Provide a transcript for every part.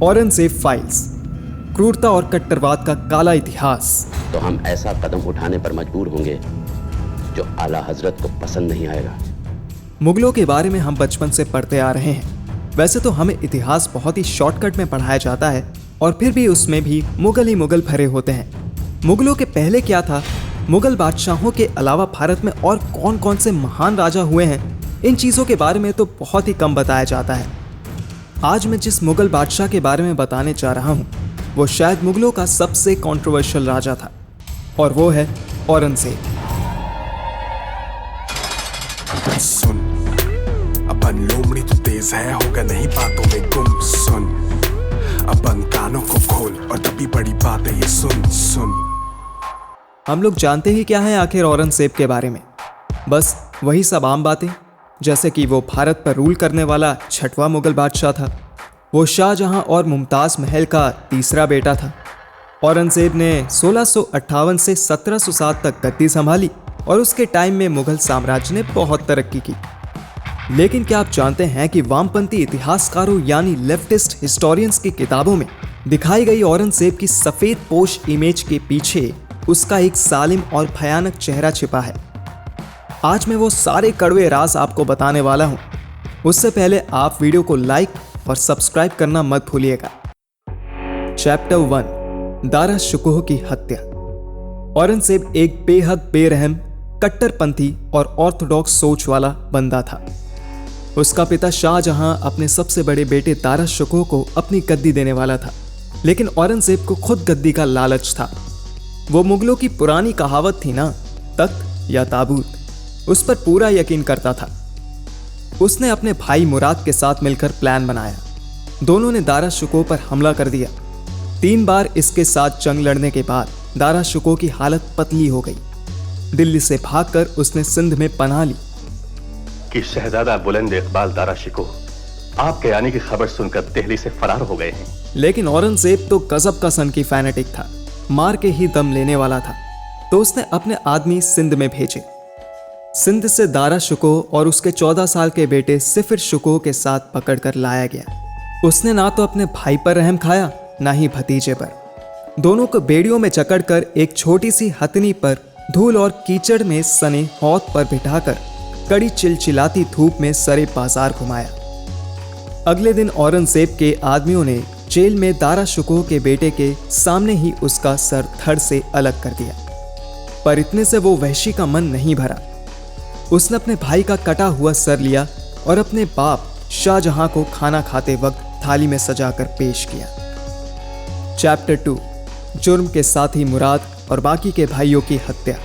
Aurangzeb files, क्रूरता और कट्टरवाद का काला इतिहास। तो हम ऐसा कदम उठाने पर मजबूर होंगे जो आला हजरत को पसंद नहीं आएगा। मुगलों के बारे में हम बचपन से पढ़ते आ रहे हैं। वैसे तो हमें इतिहास बहुत ही शॉर्टकट में पढ़ाया जाता है और फिर भी उसमें भी मुगल ही मुगल भरे होते हैं। मुगलों के पहले क्या था, मुगल बादशाहों के अलावा भारत में और कौन कौन से महान राजा हुए हैं, इन चीज़ों के बारे में तो बहुत ही कम बताया जाता है। आज मैं जिस मुगल बादशाह के बारे में बताने जा रहा हूँ वो शायद मुगलों का सबसे कंट्रोवर्शियल राजा था, और वो है औरंगजेब। सुन, अपन लोमड़ी तो तेज है, होगा नहीं बातों में गुम। सुन, अपन कानों को खोल और तभी बड़ी बात है ये सुन सुन। हम लोग जानते ही क्या है आखिर औरंगजेब के बारे में, बस वही सब आम बातें, जैसे कि वो भारत पर रूल करने वाला छठवां मुगल बादशाह था। वो शाहजहां और मुमताज़ महल का तीसरा बेटा था। औरंगजेब ने 1658 से 1707 तक गद्दी संभाली और उसके टाइम में मुगल साम्राज्य ने बहुत तरक्की की। लेकिन क्या आप जानते हैं कि वामपंथी इतिहासकारों यानी लेफ्टिस्ट हिस्टोरियंस की किताबों में दिखाई गई औरंगजेब की सफेद पोश इमेज के पीछे उसका एक जालिम और भयानक चेहरा छिपा है। आज मैं वो सारे कड़वे राज आपको बताने वाला हूँ। उससे पहले आप वीडियो को लाइक और सब्सक्राइब करना मत भूलिएगा। चैप्टर 1, दारा शुकोह की हत्या। औरंगजेब एक बेहद बेरहम, कट्टरपंथी और ऑर्थोडॉक्स सोच वाला बंदा था। उसका पिता शाहजहां अपने सबसे बड़े बेटे दारा शुकोह को अपनी गद्दी देने वाला था, लेकिन औरंगजेब को खुद गद्दी का लालच था। वो मुगलों की पुरानी कहावत थी ना, तख्त या ताबूत, उस पर पूरा यकीन करता था। उसने अपने भाई मुराद के साथ मिलकर प्लान बनाया। दोनों ने दारा शुकोह पर हमला कर दिया। 3 बार इसके साथ जंग लड़ने के बाद दारा शुकोह की हालत पतली हो गई। दिल्ली से भागकर उसने सिंध में पनाह ली कि शहजादा बुलंद इकबाल दारा शिकोह आपके आने की खबर सुनकर दिल्ली से फरार हो गए हैं। लेकिन औरंगजेब तो गजब का सन की फैनेटिक था, मार के ही दम लेने वाला था। तो उसने अपने आदमी सिंध में भेजे। सिंध से दारा शुकोह और उसके 14 साल के बेटे सिफिर शुकोह के साथ पकड़कर लाया गया। उसने ना तो अपने भाई पर रहम खाया, ना ही भतीजे पर। दोनों को बेड़ियों में जकड़कर एक छोटी सी हथनी पर धूल और कीचड़ में सने हौद पर बिठाकर कड़ी चिलचिलाती धूप में सरे बाजार घुमाया। अगले दिन औरंगजेब के आदमियों ने जेल में दारा शुकोह के बेटे के सामने ही उसका सर धड़ से अलग कर दिया। पर इतने से वो वहशी का मन नहीं भरा। उसने अपने भाई का कटा हुआ सर लिया और अपने बाप शाहजहां को खाना खाते वक्त थाली में सजाकर पेश किया। चैप्टर 2, जुर्म के साथी मुराद और बाकी के भाइयों की हत्या।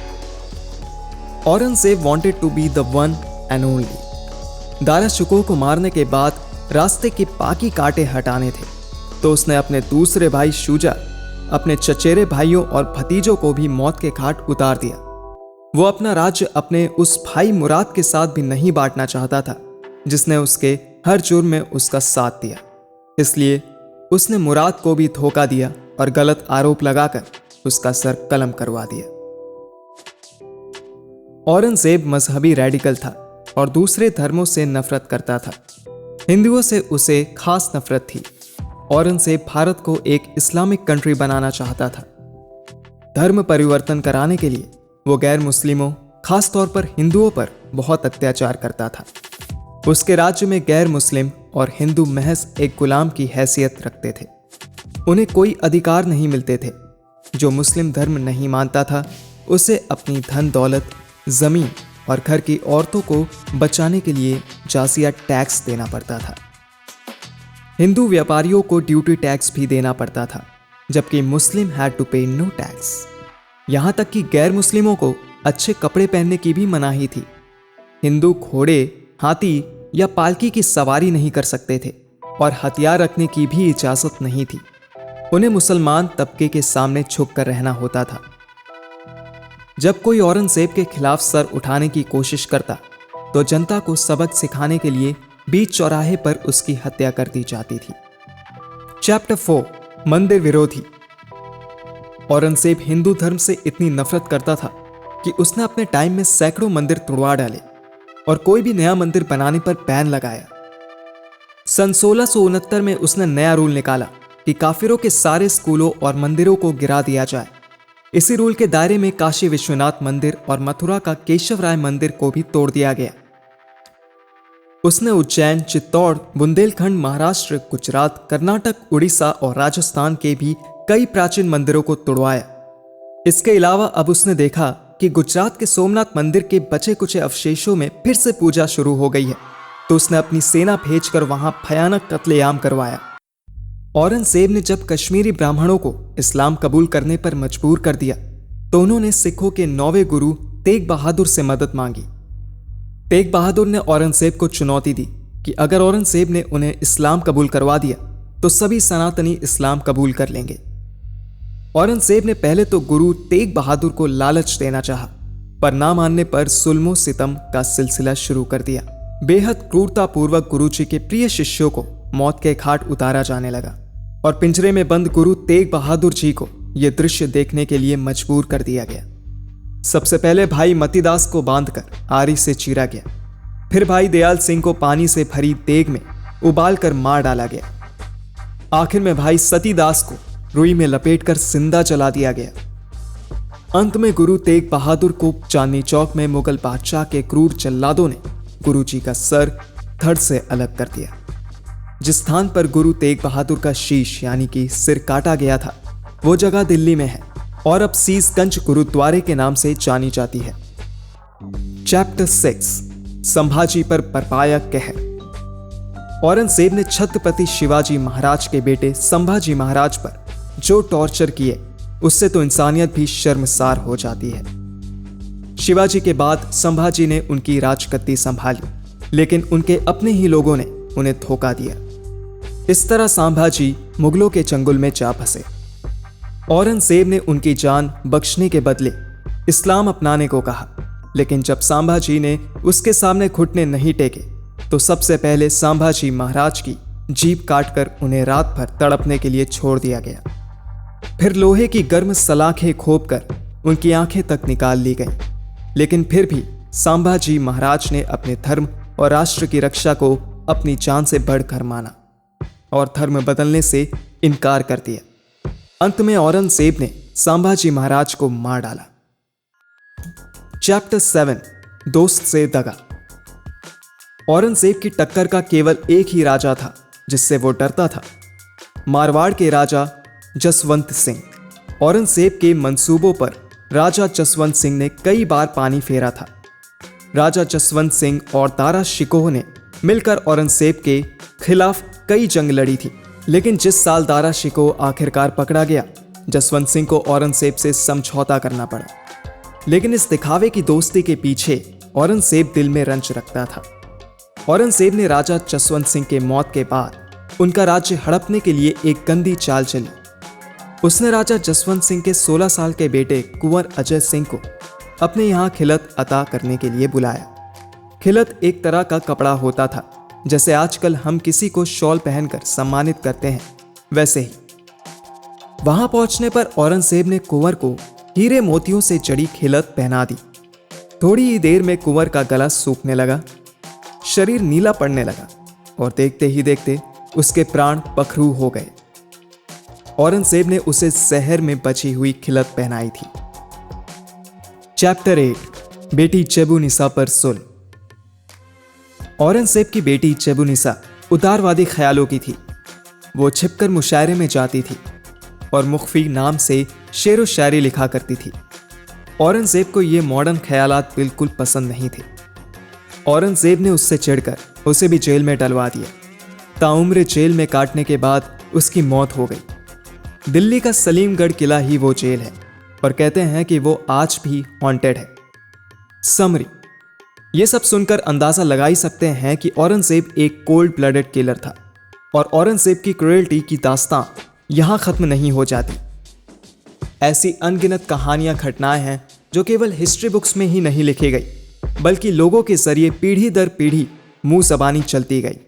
Aurangzeb wanted to be the one and only. Dara Shikoh को मारने के बाद रास्ते के बाकी कांटे हटाने थे, तो उसने अपने दूसरे भाई शुजा, अपने चचेरे भाइयों और भतीजों को भी मौत के घाट उतार दिया। वो अपना राज्य अपने उस भाई मुराद के साथ भी नहीं बांटना चाहता था, जिसने उसके हर जुर्म में उसका साथ दिया। इसलिए उसने मुराद को भी धोखा दिया और गलत आरोप लगाकर उसका सर कलम करवा दिया। औरंगजेब मजहबी रेडिकल था और दूसरे धर्मों से नफरत करता था। हिंदुओं से उसे खास नफरत थी। औरंगजेब भारत को एक इस्लामिक कंट्री बनाना चाहता था। धर्म परिवर्तन कराने के लिए वो गैर मुस्लिमों, खासतौर पर हिंदुओं पर बहुत अत्याचार करता था। उसके राज्य में गैर मुस्लिम और हिंदू महज एक गुलाम की हैसियत रखते थे। उन्हें कोई अधिकार नहीं मिलते थे। जो मुस्लिम धर्म नहीं मानता था उसे अपनी धन दौलत, जमीन और घर की औरतों को बचाने के लिए जाजिया टैक्स देना पड़ता था। हिंदू व्यापारियों को ड्यूटी टैक्स भी देना पड़ता था, जबकि मुस्लिम हैड टू पे नो टैक्स। यहाँ तक कि गैर मुस्लिमों को अच्छे कपड़े पहनने की भी मनाही थी। हिंदू घोड़े, हाथी या पालकी की सवारी नहीं कर सकते थे और हथियार रखने की भी इजाजत नहीं थी। उन्हें मुसलमान तबके के सामने झुक कर रहना होता था। जब कोई औरंगजेब के खिलाफ सर उठाने की कोशिश करता तो जनता को सबक सिखाने के लिए बीच चौराहे पर उसकी हत्या कर दी जाती थी। चैप्टर 4, मंदिर विरोधी। औरंगजेब हिंदू धर्म से इतनी नफरत करता था कि उसने अपने टाइम में सैकड़ों मंदिर तुड़वा डाले और कोई भी नया मंदिर बनाने पर बैन लगाया। सन 1669 में उसने नया रूल निकाला कि काफिरों के सारे स्कूलों और मंदिरों को गिरा दिया जाए। इसी रूल के दायरे में काशी विश्वनाथ मंदिर और मथुरा का केशव राय मंदिर को भी तोड़ दिया गया। उसने उज्जैन, चित्तौड़, बुंदेलखंड, महाराष्ट्र, गुजरात, कर्नाटक, उड़ीसा और राजस्थान के भी कई प्राचीन मंदिरों को तोड़वाया। इसके अलावा अब उसने देखा कि गुजरात के सोमनाथ मंदिर के बचे कुचे अवशेषों में फिर से पूजा शुरू हो गई है, तो उसने अपनी सेना भेजकर वहां भयानक कत्लेआम करवाया। औरंगजेब ने जब कश्मीरी ब्राह्मणों को इस्लाम कबूल करने पर मजबूर कर दिया तो उन्होंने सिखों के 9वें गुरु तेग बहादुर से मदद मांगी। तेग बहादुर ने औरंगजेब को चुनौती दी कि अगर औरंगजेब ने उन्हें इस्लाम कबूल करवा दिया तो सभी सनातनी इस्लाम कबूल कर लेंगे। औरंगजेब ने पहले तो गुरु तेग बहादुर को लालच देना चाहा, पर ना मानने पर जुल्मो सितम का सिलसिला शुरू कर दिया। बेहद क्रूरतापूर्वक गुरु जी के प्रिय शिष्यों को मौत के घाट उतारा जाने लगा और पिंजरे में बंद गुरु तेग बहादुर जी को यह दृश्य देखने के लिए मजबूर कर दिया गया। सबसे पहले भाई मतीदास को बांधकर आरी से चीरा गया, फिर भाई दयाल सिंह को पानी से भरी देग में उबालकर मार डाला गया। आखिर में भाई सतीदास को रुई में लपेटकर जिंदा जला दिया गया। अंत में गुरु तेग बहादुर को चांदनी चौक में मुगल बादशाह के क्रूर जल्लादों ने गुरु जी का सर धड़ से अलग कर दिया। जिस स्थान पर गुरु तेग बहादुर का शीश यानी कि सिर काटा गया था वो जगह दिल्ली में है और अब सीसगंज गुरुद्वारे के नाम से जानी जाती है। चैप्टर 6, संभाजी पर बरपाया कहर। औरंगजेब ने छत्रपति शिवाजी महाराज के बेटे संभाजी महाराज पर जो टॉर्चर किए उससे तो इंसानियत भी शर्मसार हो जाती है। शिवाजी के बाद संभाजी ने उनकी राजगद्दी संभाली, लेकिन उनके अपने ही लोगों ने उन्हें धोखा दिया। इस तरह संभाजी मुगलों के चंगुल में जा फंसे। औरंगजेब ने उनकी जान बख्शने के बदले इस्लाम अपनाने को कहा, लेकिन जब संभाजी ने उसके सामने घुटने नहीं टेके तो सबसे पहले संभाजी महाराज की जीभ काटकर उन्हें रात भर तड़पने के लिए छोड़ दिया गया। फिर लोहे की गर्म सलाखें खोपकर उनकी आंखें तक निकाल ली गईं, लेकिन फिर भी संभाजी महाराज ने अपने धर्म और राष्ट्र की रक्षा को अपनी जान से बढ़कर माना और धर्म बदलने से इनकार कर दिया। अंत में औरंगजेब ने संभाजी महाराज को मार डाला। चैप्टर 7, दोस्त से दगा। औरंगजेब की टक्कर का केवल एक ही राजा था जिससे वो डरता था, मारवाड़ के राजा जसवंत सिंह। औरंगजेब के मंसूबों पर राजा जसवंत सिंह ने कई बार पानी फेरा था। राजा जसवंत सिंह और दारा शिकोह ने मिलकर औरंगजेब के खिलाफ कई जंग लड़ी थी, लेकिन जिस साल दारा शिकोह आखिरकार पकड़ा गया, जसवंत सिंह को औरंगजेब से समझौता करना पड़ा। लेकिन इस दिखावे की दोस्ती के पीछे औरंगजेब दिल में रंज रखता था। औरंगजेब ने राजा जसवंत सिंह के मौत के बाद उनका राज्य हड़पने के लिए एक गंदी चाल चली। उसने राजा जसवंत सिंह के 16 साल के बेटे कुंवर अजय सिंह को अपने यहाँ खिलत अता करने के लिए बुलाया। खिलत एक तरह का कपड़ा होता था, जैसे आजकल हम किसी को शॉल पहनकर सम्मानित करते हैं, वैसे ही। वहां पहुंचने पर औरंगजेब ने कुंवर को हीरे मोतियों से जड़ी खिलत पहना दी। थोड़ी ही देर में कुंवर का गला सूखने लगा, शरीर नीला पड़ने लगा और देखते ही देखते उसके प्राण पखरू हो गए। औरंगजेब ने उसे जहर में बची हुई खिलत पहनाई थी। चैप्टर 8, बेटी चेबुनिसा पर सुल। औरंगजेब की बेटी चेबुनिसा उदारवादी ख्यालों की थी। वो छिपकर मुशायरे में जाती थी और मुख्फी नाम से शेर व शायरी लिखा करती थी। औरंगजेब को ये मॉडर्न ख्यालात बिल्कुल पसंद नहीं थे। औरंगजेब ने उससे चिढ़कर उसे भी जेल में डलवा दिया। ताउम्र जेल में काटने के बाद उसकी मौत हो गई। दिल्ली का सलीमगढ़ किला ही वो जेल है और कहते हैं कि वो आज भी हॉन्टेड है। समरी, ये सब सुनकर अंदाजा लगा ही सकते हैं कि औरंगजेब एक कोल्ड ब्लडेड किलर था और औरंगजेब की क्रूरल्टी की दास्तां यहां खत्म नहीं हो जाती। ऐसी अनगिनत कहानियां, घटनाएं हैं जो केवल हिस्ट्री बुक्स में ही नहीं लिखी गई, बल्कि लोगों के जरिए पीढ़ी दर पीढ़ी मुंह जबानी चलती गई।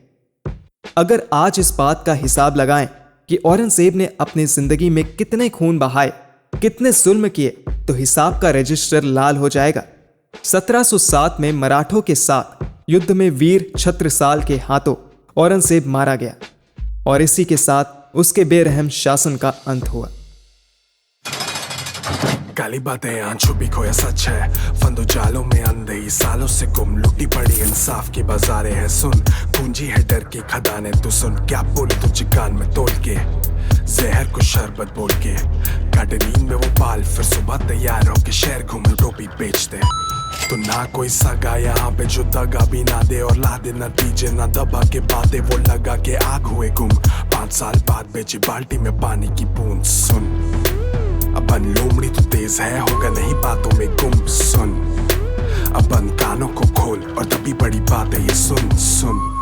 अगर आज इस बात का हिसाब लगाएं कि औरंगजेब ने अपनी जिंदगी में कितने खून बहाए, कितने जुल्म किए, तो हिसाब का रजिस्टर लाल हो जाएगा। 1707 में मराठों के साथ युद्ध में वीर छत्रसाल के हाथों औरंगजेब मारा गया और इसी के साथ उसके बेरहम शासन का अंत हुआ। काली बातें यहाँ छुपी खोया सच है, फंदो जालों में अंधे सालों से गुम, लुटी पड़ी इंसाफ की बाजारें हैं सुन, पूंजी है डर की खदाने तू सुन, क्या बोले तुझे कान में तोल के, जहर को शरबत बोल के, काटे नींद में वो बाल फिर सुबह तैयार होके शहर घूम टोपी बेचते, तो ना कोई सगा यहाँ पे जो दगा भी ना दे और ला दे नतीजे ना दबा के बातें वो लगा के आग हुए गुम, 5 साल बाद बेची बाल्टी में पानी की बूंद सुन, अपन लोमड़ी तो तेज है होगा नहीं बातों में गुम सुन, अपन कानों को खोल और तभी बड़ी बात है ये सुन सुन।